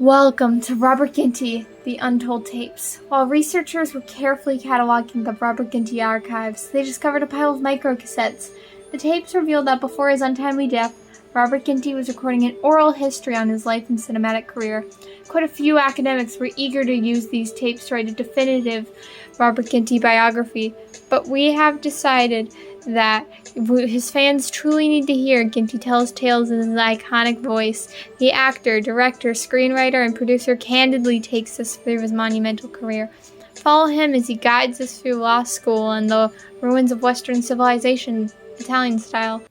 Welcome to Robert Ginty, the Untold tapes. While researchers were carefully cataloging the Robert Ginty Archives, they discovered a pile of microcassettes. The tapes revealed that before his untimely death, Robert Ginty was recording an oral history on his life and cinematic career. Quite a few academics were eager to use these tapes to write a definitive Robert Ginty biography, but we have decided that his fans truly need to hear Ginty tell his tales in his iconic voice. The actor, director, screenwriter, and producer candidly takes us through his monumental career. Follow him as he guides us through law school and the ruins of Western civilization, Italian style.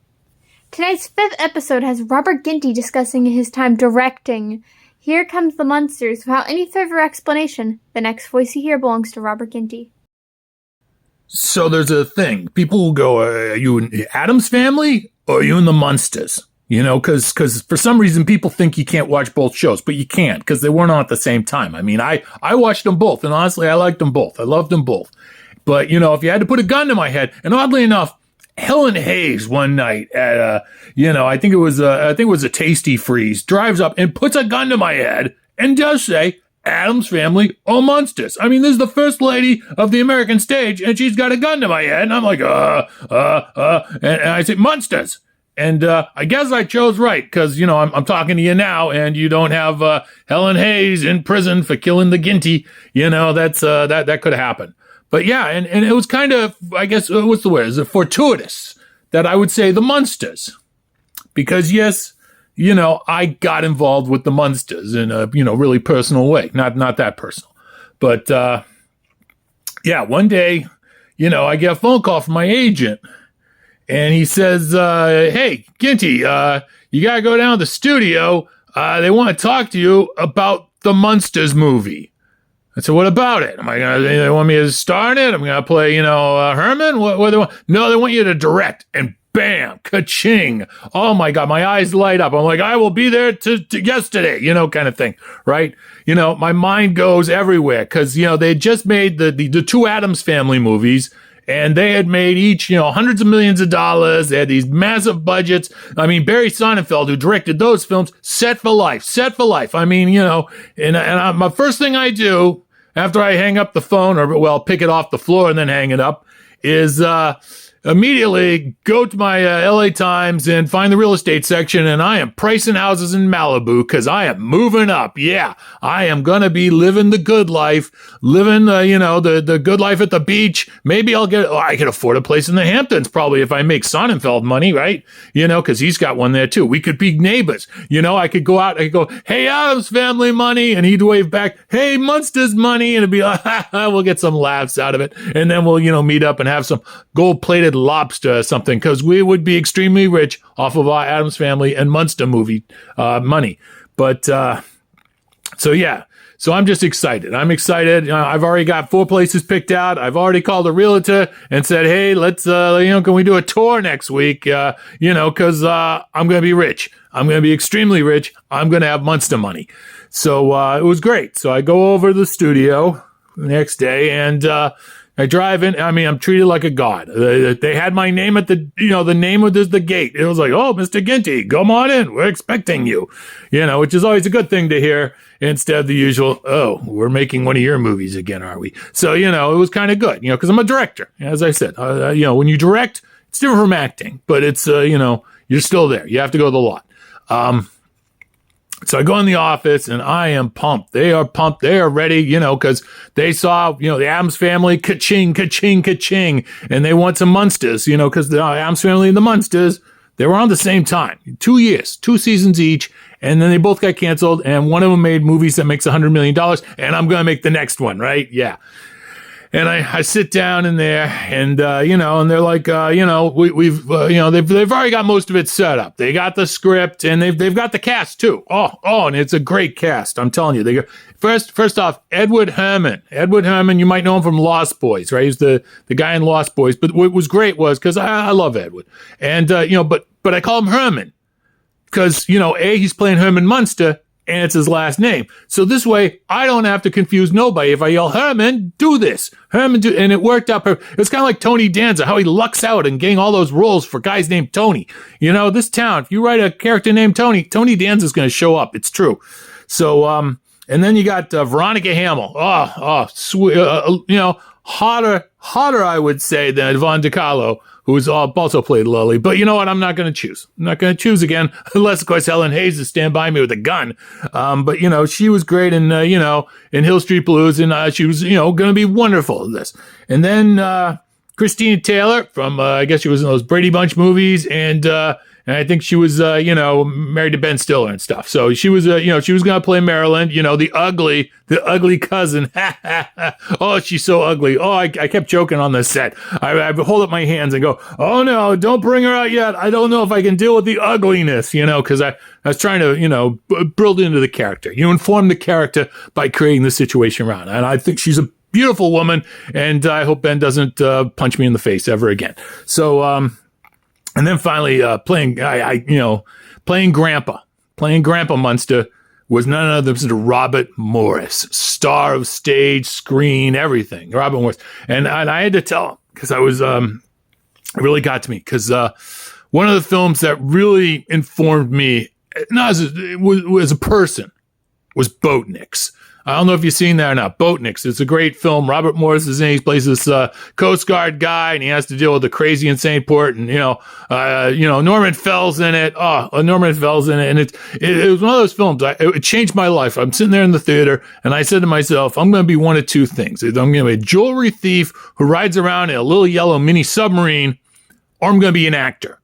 Tonight's fifth episode has Robert Ginty discussing his time directing. Here comes the Munsters. Without any further explanation, the next voice you hear belongs to Robert Ginty. So there's a thing. People will go, are you in Addams Family or are you in the Munsters? You know, because for some reason people think you can't watch both shows, but you can't because they weren't on at the same time. I mean, I watched them both, and honestly, I liked them both. I loved them both. But, you know, if you had to put a gun to my head, and oddly enough, Helen Hayes one night at I think it was a Tasty Freeze, drives up and puts a gun to my head and does say, Addams Family or Munsters. I mean, this is the first lady of the American stage, and she's got a gun to my head, and I'm like, and I say, Munsters. And I guess I chose right, because, you know, I'm talking to you now, and you don't have Helen Hayes in prison for killing the Ginty. You know, that could happen. But yeah, and it was kind of, I guess, what's the word? Is it fortuitous that I would say the Munsters? Because yes, you know, I got involved with the Munsters in a, really personal way. Not that personal. But, yeah, one day, I get a phone call from my agent, and he says, hey, Ginty, you got to go down to the studio. They want to talk to you about the Munsters movie. I said, what about it? They want me to star in it? I'm going to play, Herman? What do they want? No, they want you to direct. And bam, ka-ching. Oh my God, my eyes light up. I'm like, I will be there to yesterday, kind of thing, right? My mind goes everywhere because, they had just made the two Addams Family movies, and they had made each, hundreds of millions of dollars. They had these massive budgets. I mean, Barry Sonnenfeld, who directed those films, set for life. I mean, my first thing I do after I hang up the phone, or pick it off the floor and then hang it up, is immediately go to my LA Times and find the real estate section, and I am pricing houses in Malibu because I am moving up. Yeah, I am going to be living the good life, living, the good life at the beach. Maybe I can afford a place in the Hamptons probably if I make Sonnenfeld money, right? Because he's got one there too. We could be neighbors. I could go out, I could go, hey, Addams Family money, and he'd wave back, hey, Munsters money, and it'd be like, we'll get some laughs out of it, and then we'll, meet up and have some gold-plated lobster or something, because we would be extremely rich off of our Addams Family and Munster movie money. But so I'm just excited. I'm excited. I've already got 4 places picked out. I've already called a realtor and said, hey, let's can we do a tour next week? Because I'm going to be rich. I'm going to be extremely rich. I'm going to have Munster money. So it was great. So I go over to the studio the next day, and I drive in. I mean, I'm treated like a god. They had my name at the name of the gate. It was like, oh, Mr. Ginty, come on in. We're expecting you. Which is always a good thing to hear instead of the usual, oh, we're making one of your movies again, are we? So, it was kind of good, because I'm a director. As I said, when you direct, it's different from acting, but it's, you're still there. You have to go to the lot. So I go in the office, and I am pumped. They are pumped. They are ready, because they saw, the Addams Family, ka-ching, ka-ching, ka-ching, and they want some Munsters, because the Addams Family and the Munsters, they were on the same time, 2 years, 2 seasons each, and then they both got canceled, and one of them made movies that makes $100 million, and I'm going to make the next one, right? Yeah. And I sit down in there, and and they're like, we've they've already got most of it set up. They got the script, and they've got the cast too. Oh, and it's a great cast. I'm telling you. They go first off, Edward Herman. Edward Herman, you might know him from Lost Boys, right? He's the guy in Lost Boys. But what was great was because I love Edward, and but I call him Herman because he's playing Herman Munster, and it's his last name. So this way, I don't have to confuse nobody. If I yell, Herman, do this. Herman, do, and it worked out. It's kind of like Tony Danza, how he lucks out and getting all those roles for guys named Tony. This town, if you write a character named Tony Danza's going to show up. It's true. So, and then you got Veronica Hamill. Sweet, hotter, I would say, than Yvonne DiCarlo, who was also played Lily. But you know what? I'm not going to choose. I'm not going to choose again, unless, of course, Helen Hayes is stand by me with a gun. But, she was great in, in Hill Street Blues, and she was, going to be wonderful in this. And then Christina Taylor from, I guess she was in those Brady Bunch movies, and I think she was, married to Ben Stiller and stuff. So she was, she was going to play Marilyn, the ugly cousin. Oh, she's so ugly. Oh, I kept joking on the set. I hold up my hands and go, oh no, don't bring her out yet. I don't know if I can deal with the ugliness, because I was trying to, build into the character. You inform the character by creating the situation around. And I think she's a beautiful woman, and I hope Ben doesn't punch me in the face ever again. So, and then finally, playing Grandpa Munster was none other than Robert Morris, star of stage, screen, everything. Robert Morris, and I had to tell him because I was, it really got to me because one of the films that really informed me, not as a person, was Boatniks. I don't know if you've seen that or not. Boatniks. It's a great film. Robert Morris is in. He plays this Coast Guard guy, and he has to deal with the crazy insane port. And Norman Fell's in it. Norman Fell's in it, and it was one of those films. It changed my life. I'm sitting there in the theater, and I said to myself, I'm going to be one of two things. I'm going to be a jewelry thief who rides around in a little yellow mini submarine, or I'm going to be an actor.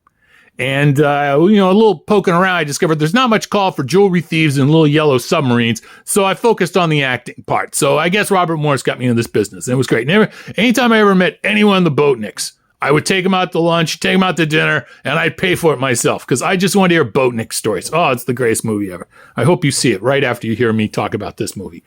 And, a little poking around, I discovered there's not much call for jewelry thieves and little yellow submarines. So I focused on the acting part. So I guess Robert Morris got me into this business. And it was great. Anytime I ever met anyone in the Boatniks, I would take them out to lunch, take them out to dinner, and I'd pay for it myself because I just wanted to hear Boatnik stories. Oh, it's the greatest movie ever. I hope you see it right after you hear me talk about this movie.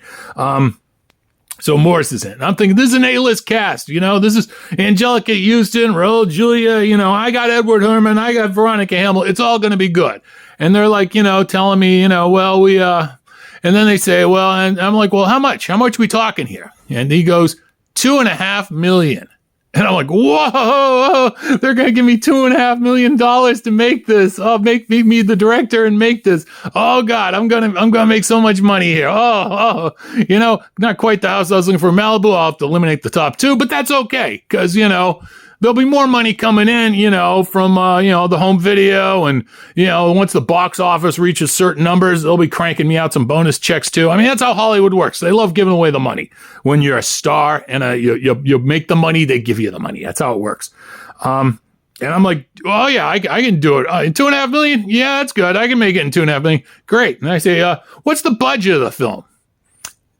So Morris is in. And I'm thinking, this is an A-list cast. This is Angelica Houston, Raul Julia. I got Edward Herrmann. I got Veronica Hamill. It's all going to be good. And they're like, telling me, and then they say, well, and I'm like, well, how much? How much are we talking here? And he goes, $2.5 million. And I'm like, whoa, they're going to give me $2.5 million to make this. Oh, make me the director and make this. Oh God, I'm going to make so much money here. Not quite the house I was looking for. Malibu. I'll have to eliminate the top two, but that's okay. Cause there'll be more money coming in, from, the home video. And, once the box office reaches certain numbers, they'll be cranking me out some bonus checks too. I mean, that's how Hollywood works. They love giving away the money. When you're a star and you make the money, they give you the money. That's how it works. And I'm like, oh yeah, I can do it. $2.5 million? Yeah, that's good. I can make it in $2.5 million. Great. And I say, what's the budget of the film?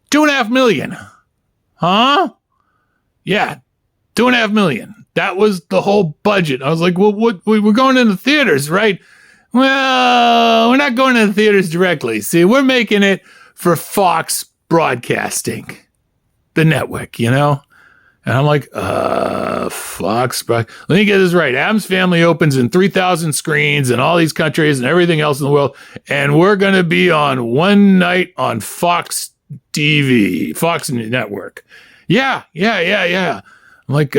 $2.5 million. Huh? Yeah. $2.5 million. That was the whole budget. I was like, well, we're going into theaters, right? Well, we're not going into theaters directly. See, we're making it for Fox Broadcasting, the network, And I'm like, Fox. Let me get this right. Addams Family opens in 3,000 screens in all these countries and everything else in the world. And we're going to be on one night on Fox TV, Fox Network. Yeah. I'm like,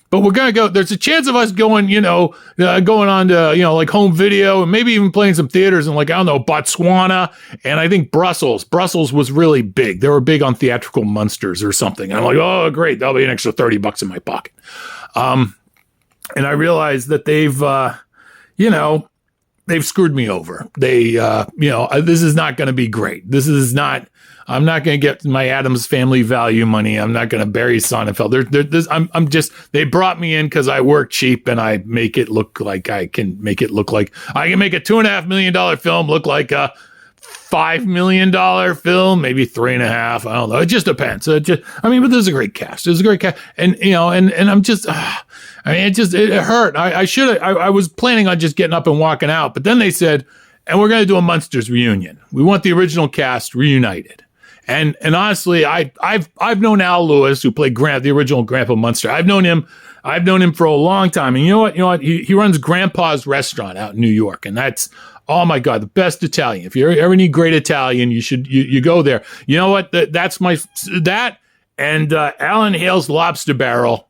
but we're going to go, there's a chance of us going, going on to, like home video and maybe even playing some theaters in Botswana. And I think Brussels was really big. They were big on theatrical Munsters or something. And I'm like, oh, great. That'll be an extra $30 in my pocket. And I realized that they've screwed me over. This is not going to be great. I'm not going to get my Addams Family value money. I'm not going to Barry Sonnenfeld. They brought me in because I work cheap and I make it look like I can make a $2.5 million film look like a $5 million film, maybe 3.5. I don't know. It just depends. But this is a great cast. It's a great cast. And, and I'm just, it hurt. I was planning on just getting up and walking out, but then they said, and we're going to do a Munsters reunion. We want the original cast reunited. And honestly, I've known Al Lewis, who played the original Grandpa Munster. I've known him for a long time. And you know what? He runs Grandpa's Restaurant out in New York, and that's, oh my God, the best Italian. If you ever need great Italian, you go there. You know what? That's that and Alan Hale's Lobster Barrel.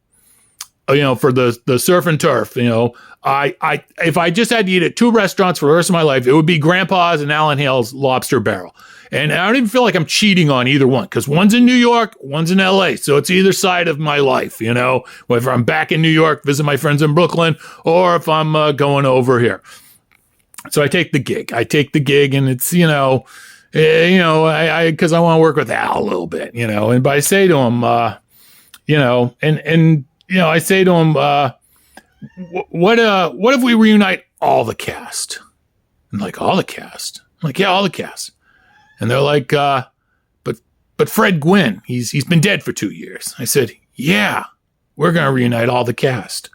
for the surf and turf, if I just had to eat at 2 restaurants for the rest of my life, it would be Grandpa's and Alan Hale's Lobster Barrel. And I don't even feel like I'm cheating on either one, because one's in New York, one's in LA. So it's either side of my life, whether I'm back in New York, visit my friends in Brooklyn, or if I'm going over here. So I take the gig. And it's, because I want to work with Al a little bit, but I say to him, I say to him, what if we reunite all the cast? And like, all the cast? I'm like, yeah, all the cast. And they're like, but Fred Gwynn, he's been dead for 2 years. I said, yeah, we're going to reunite all the cast.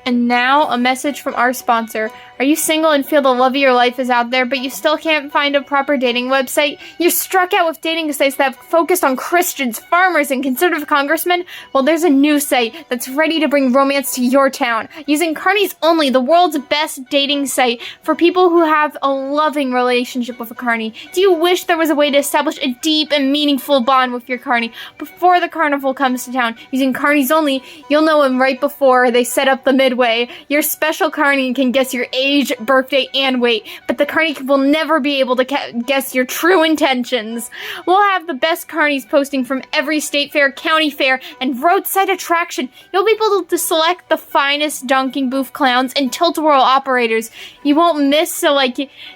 And now, a message from our sponsor. Are you single and feel the love of your life is out there, but you still can't find a proper dating website? You're struck out with dating sites that have focused on Christians, farmers, and conservative congressmen? Well, there's a new site that's ready to bring romance to your town. Using Carney's Only, the world's best dating site for people who have a loving relationship with a Carney. Do you wish there was a way to establish a deep and meaningful bond with your Carney before the carnival comes to town? Using Carney's Only, you'll know him right before they set up the midway. Your special Carney can guess your age, birthday, and weight, but the Carney will never be able to guess your true intentions. We'll have the best Carneys posting from every state fair, county fair, and roadside attraction. You'll be able to select the finest dunking booth clowns and tilt-a-whirl operators. You won't miss,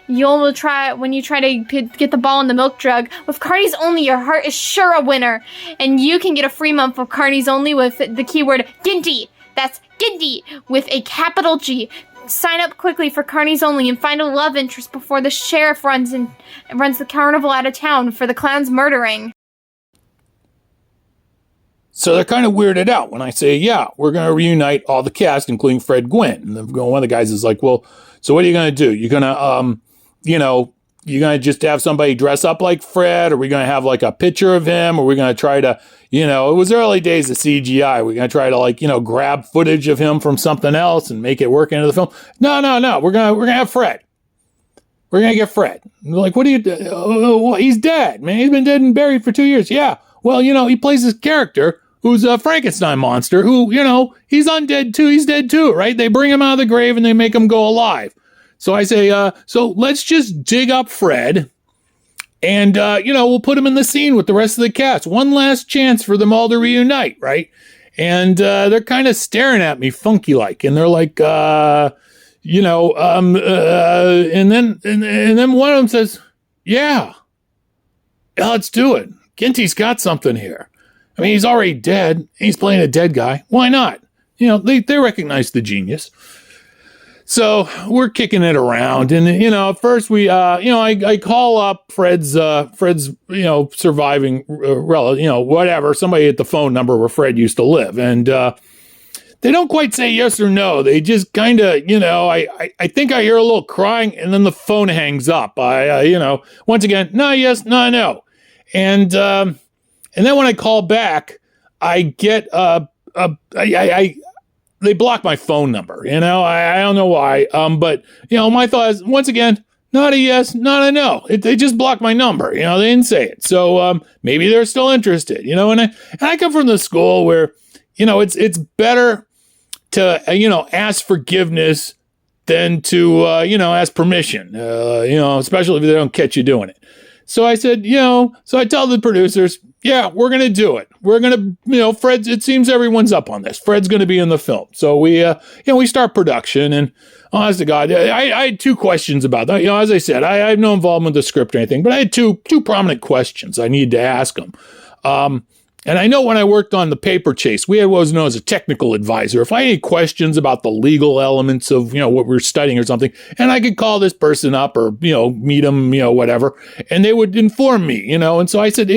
you'll try when you try to get the ball in the milk jug. With Carney's Only, your heart is sure a winner, and you can get a free month of Carney's Only with the keyword Ginty. That's Ginty with a capital G. Sign up quickly for Carney's Only and find a love interest before the sheriff runs the carnival out of town for the clowns murdering. So they're kind of weirded out when I say, yeah, we're going to reunite all the cast, including Fred Gwynn. And one of the guys is like, well, so what are you going to do? You're going to, you're going to just have somebody dress up like Fred? Are we going to have like a picture of him? Or are we going to try to, it was early days of CGI. We're going to try to grab footage of him from something else and make it work into the film. No. We're going to have Fred. We're going to get Fred. And they're like, what do you do? Oh, he's dead, man. He's been dead and buried for 2 years. Yeah. Well, he plays this character who's a Frankenstein monster who, he's undead too. He's dead too, right? They bring him out of the grave and they make him go alive. So I say, so let's just dig up Fred and, we'll put him in the scene with the rest of the cast. One last chance for them all to reunite, right? And they're kind of staring at me funky-like. And they're like, and then one of them says, yeah, let's do it. Ginty's got something here. I mean, he's already dead. He's playing a dead guy. Why not? They recognize the genius. So we're kicking it around, and at first we, I call up Fred's, surviving relative, whatever, somebody at the phone number where Fred used to live, and they don't quite say yes or no. They just kind of, I think I hear a little crying, and then the phone hangs up. Once again, no, yes, no, and then when I call back, I get they block my phone number, I don't know why. But, my thought is, once again, not a yes, not a no. They just blocked my number. They didn't say it. So maybe they're still interested, and I come from the school where, it's better to, ask forgiveness than to, ask permission, especially if they don't catch you doing it. So I said, so I tell the producers, yeah, we're going to do it. We're going to, Fred's, it seems everyone's up on this. Fred's going to be in the film. So we start production, and honest to God, I had 2 questions about that. As I said, I have no involvement with the script or anything, but I had two prominent questions I needed to ask them. And I know when I worked on The Paper Chase, we had what was known as a technical advisor. If I had any questions about the legal elements of, what we're studying or something, and I could call this person up or, meet them, whatever, and they would inform me, and so I said,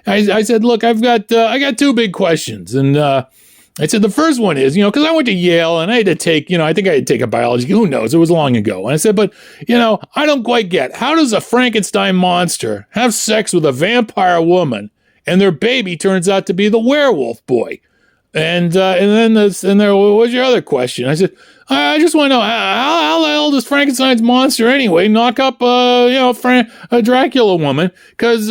I said, look, I got 2 big questions. And, I said, the first one is, because I went to Yale and I had to take, I think I had to take a biology, who knows, it was long ago. And I said, but, I don't quite get, how does a Frankenstein monster have sex with a vampire woman and their baby turns out to be the werewolf boy? And then what's your other question? I said, I just want to know, how the hell does Frankenstein's monster anyway knock up, a Dracula woman? Because,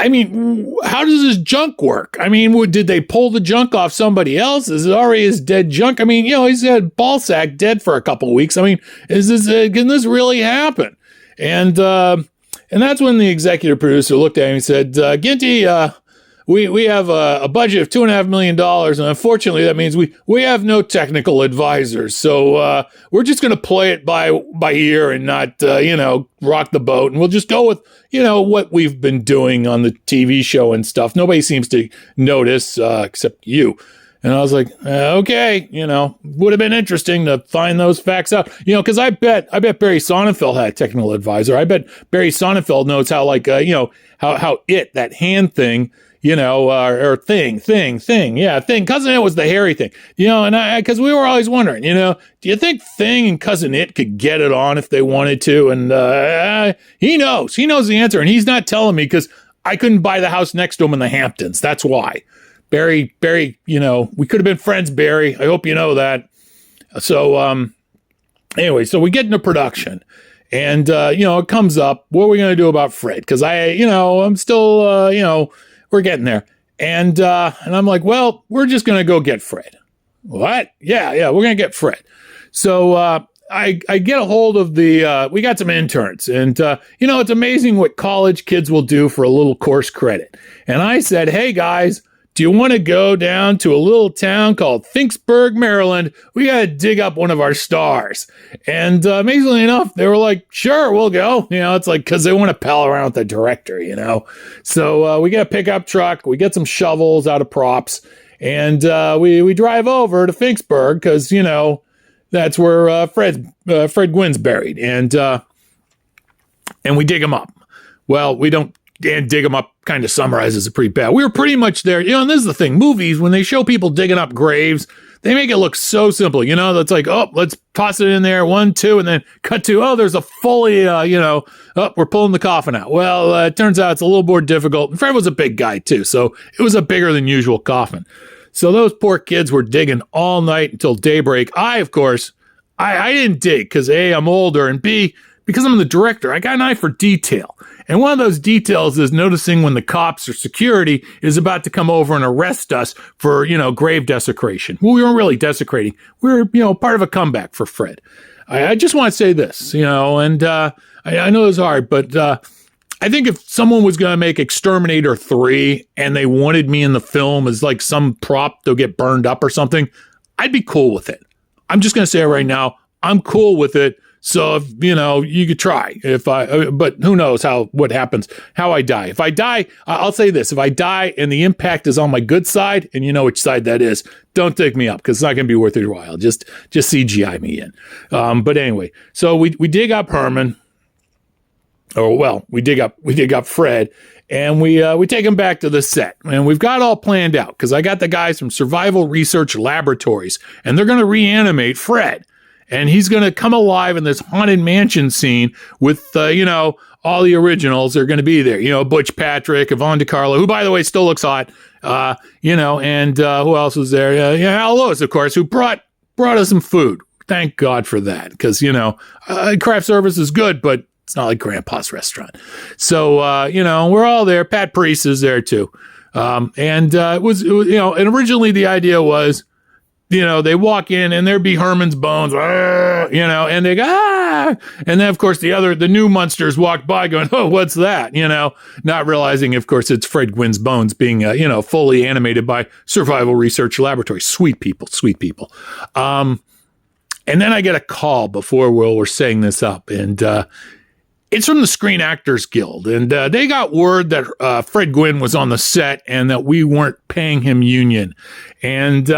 I mean, how does this junk work? I mean, did they pull the junk off somebody else? Is it already his dead junk? I mean, he's had ball sack dead for a couple of weeks. I mean, can this really happen? And that's when the executive producer looked at him and said, Ginty, we have a budget of $2.5 million, and unfortunately that means we have no technical advisors. So we're just going to play it by ear and not rock the boat, and we'll just go with what we've been doing on the TV show and stuff. Nobody seems to notice except you. And I was like, okay, would have been interesting to find those facts out, because I bet Barry Sonnenfeld had a technical advisor. I bet Barry Sonnenfeld knows how, like, how that hand thing, or thing. Yeah, thing. Cousin It was the hairy thing, and because we were always wondering, do you think Thing and Cousin It could get it on if they wanted to? And he knows the answer, and he's not telling me because I couldn't buy the house next to him in the Hamptons. That's why. Barry, we could have been friends, Barry. I hope you know that. So, anyway, so we get into production, and, it comes up, what are we going to do about Fred? Because I'm still, we're getting there. And I'm like, well, we're just going to go get Fred. What? Yeah, we're going to get Fred. So, I get a hold of we got some interns, and, it's amazing what college kids will do for a little course credit. And I said, hey guys, do you want to go down to a little town called Finksburg, Maryland? We got to dig up one of our stars. And amazingly enough, they were like, sure, we'll go. It's like, because they want to pal around with the director, So we get a pickup truck. We get some shovels out of props. And we drive over to Finksburg because, that's where Fred Gwynn's buried. And we dig him up. Well, we don't. And dig them up kind of summarizes it pretty bad. We were pretty much there. And this is the thing. Movies, when they show people digging up graves, they make it look so simple. That's like, oh, let's toss it in there, 1, 2, and then cut to, oh, there's a fully, we're pulling the coffin out. Well, it turns out it's a little more difficult. And Fred was a big guy, too. So it was a bigger than usual coffin. So those poor kids were digging all night until daybreak. Of course, I didn't dig because A, I'm older, and B, because I'm the director, I got an eye for detail. And one of those details is noticing when the cops or security is about to come over and arrest us for, grave desecration. Well, we weren't really desecrating. We were, part of a comeback for Fred. I just want to say this, and I know it's hard, but I think if someone was going to make Exterminator 3 and they wanted me in the film as like some prop to get burned up or something, I'd be cool with it. I'm just going to say it right now. I'm cool with it. So, if, you could try but who knows what happens, how I die. If I die, I'll say this, if I die and the impact is on my good side, and you know which side that is, don't dig me up because it's not going to be worth your while. Just CGI me in. But anyway, so we dig up Herman, we dig up Fred, and we take him back to the set, and we've got all planned out because I got the guys from Survival Research Laboratories, and they're going to reanimate Fred. And he's going to come alive in this haunted mansion scene with, all the originals are going to be there. Butch Patrick, Yvonne DiCarlo, who, by the way, still looks hot. And who else was there? Al Lewis, of course, who brought us some food. Thank God for that. Because, craft service is good, but it's not like Grandpa's restaurant. So, we're all there. Pat Priest is there, too. It was, and originally the idea was, they walk in and there'd be Herman's bones, and they go, and then of course the new Munsters walk by going, oh, what's that? Not realizing, of course, it's Fred Gwynn's bones being, fully animated by Survival Research Laboratory. Sweet people. And then I get a call before we're setting this up, and it's from the Screen Actors Guild, and they got word that Fred Gwynn was on the set and that we weren't paying him union, and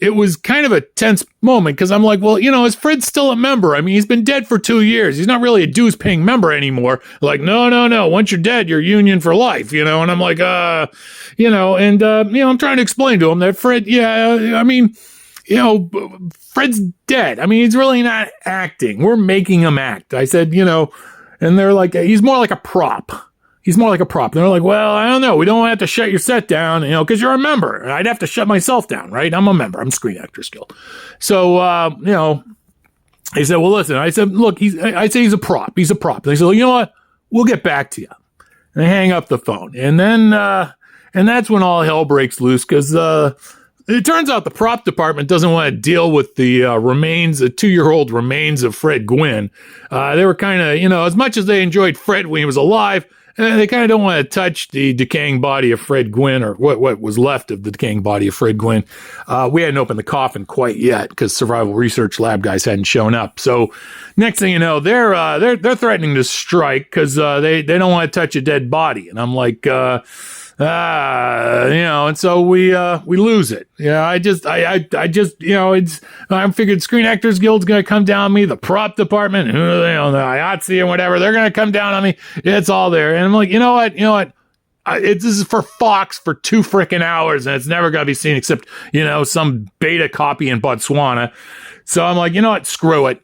it was kind of a tense moment because I'm like, well, is Fred still a member? I mean, he's been dead for 2 years. He's not really a dues-paying member anymore. Like, no. Once you're dead, you're union for life, And I'm like, I'm trying to explain to him that Fred, Fred's dead. I mean, he's really not acting. We're making him act. I said, and they're like, he's more like a prop. And they're like, well, I don't know. We don't have to shut your set down, because you're a member. And I'd have to shut myself down, right? I'm a member. I'm Screen Actors Guild. So, they said, well, listen. I said, look, he's a prop. He's a prop. And they said, well, you know what? We'll get back to you. And they hang up the phone. And then, and that's when all hell breaks loose because it turns out the prop department doesn't want to deal with the remains, the 2-year-old remains of Fred Gwynn. They were kind of, as much as they enjoyed Fred when he was alive, they kind of don't want to touch the decaying body of Fred Gwynn, or what was left of the decaying body of Fred Gwynn. We hadn't opened the coffin quite yet because Survival Research Lab guys hadn't shown up. So next thing you know, they're threatening to strike because they don't want to touch a dead body. And I'm like, and so we lose it. Yeah, I just, I'm figured Screen Actors Guild's going to come down on me, the prop department, the IATSE and whatever, they're going to come down on me. It's all there. And I'm like, you know what? This is for Fox for 2 freaking hours and it's never going to be seen except, some beta copy in Botswana. So I'm like, you know what? Screw it.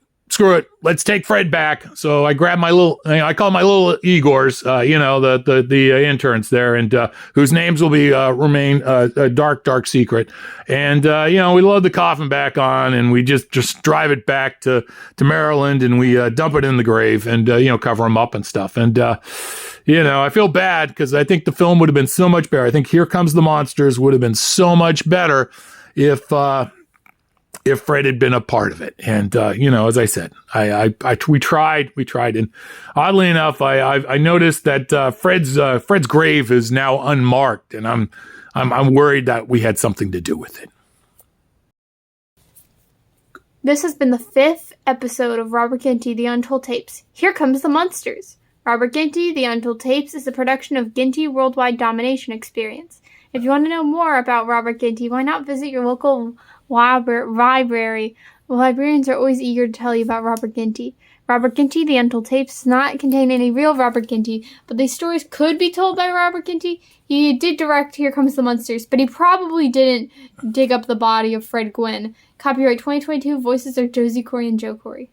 Let's take Fred back. So I grabbed I call my little Igors, the interns there, and whose names will remain a dark secret. And we load the coffin back on, and we just drive it back to Maryland, and we dump it in the grave, and cover them up and stuff. And I feel bad because I think the film would have been so much better. I think Here Comes the Monsters would have been so much better if Fred had been a part of it. And, as I said, we tried. And oddly enough, I noticed that Fred's grave is now unmarked, and I'm worried that we had something to do with it. This has been the 5th episode of Robert Ginty, The Untold Tapes. Here Comes the Munsters. Robert Ginty, The Untold Tapes is a production of Ginty Worldwide Domination Experience. If you want to know more about Robert Ginty, why not visit your local library? Well, librarians are always eager to tell you about Robert Ginty. Robert Ginty, The Untold Tapes, does not contain any real Robert Ginty, but these stories could be told by Robert Ginty. He did direct Here Comes the Munsters, but he probably didn't dig up the body of Fred Gwynn. Copyright 2022, voices are Josie Corey and Joe Corey.